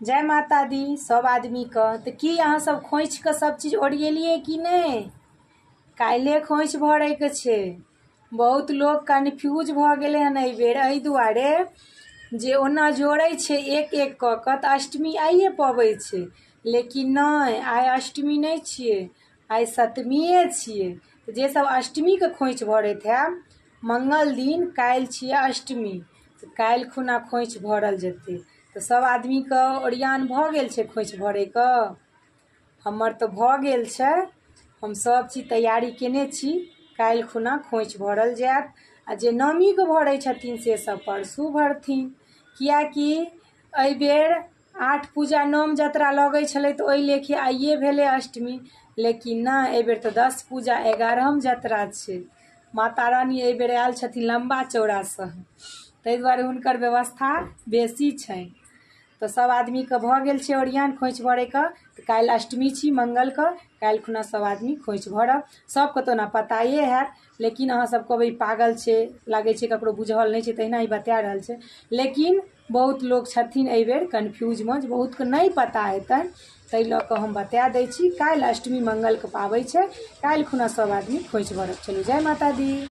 जय माता दी सब आदमी का। तो कि अहाँ सब खोइछ के सब चीज ओरिएलिए कि नहीं? काल्हे खोइछ भरे के छे। बहुत लोग कन्फ्यूज भ गेले हन एहि बेर, एहि दुआरे जे ओना जोड़े छे एक एक क के त अष्टमी आइए पबै छे, लेकिन नहीं, आइ अष्टमी नहीं छिए, आइ सप्तमीए छिए। तो जे सब अष्टमी के खोइछ भरैत है, मंगल दिन काल्हि छिए अष्टमी, तो काल्हि खुना खोइछ भरल जेतै। तो सब आदमी के ओरियान भ गेल छे खोइछ भरे क। हमर तो भ गेल छे, हम सब चीज तैयारी केने छी। काल्हि खुना खोइछ भरल जायत। आ जे नवमी के भरै छथिन से सब परसू भरथिन, कियाकि एहि बेर 8 पूजा नोम जतरा लगै छलै तऽ ओहि लेखे आइए भेलै अष्टमी, लेकिन नहि, एहि बेर तऽ 10 पूजा 11हम जतरा छै। माता रानी एहि बेर आयल छथिन लम्बा चौड़ा सँ, ताहि दुआरे हुनकर व्यवस्था बेसी छै। तो सब आदमी के भ गेल छे ओरियान खोइछ भरे क। तो काल्हि अष्टमी छी मंगल क, काल्हि खुना सब आदमी खोइछ भरब। सबके तो ना पताए हैत, लेकिन अहाँ सब कहबै पागल छे, लागे छे ककरो बुझल नहीं छे, तहिना ही बता रहल छे। लेकिन बहुत लोग छथिन एहि बेर कन्फ्यूज में, बहुत के नहीं पता हेतै, ताहि ल क हम बता दै छी। काल्हि अष्टमी मंगल के पाबै छे, काल्हि खुना सब आदमी खोइछ भरब। चलू जय माता दी।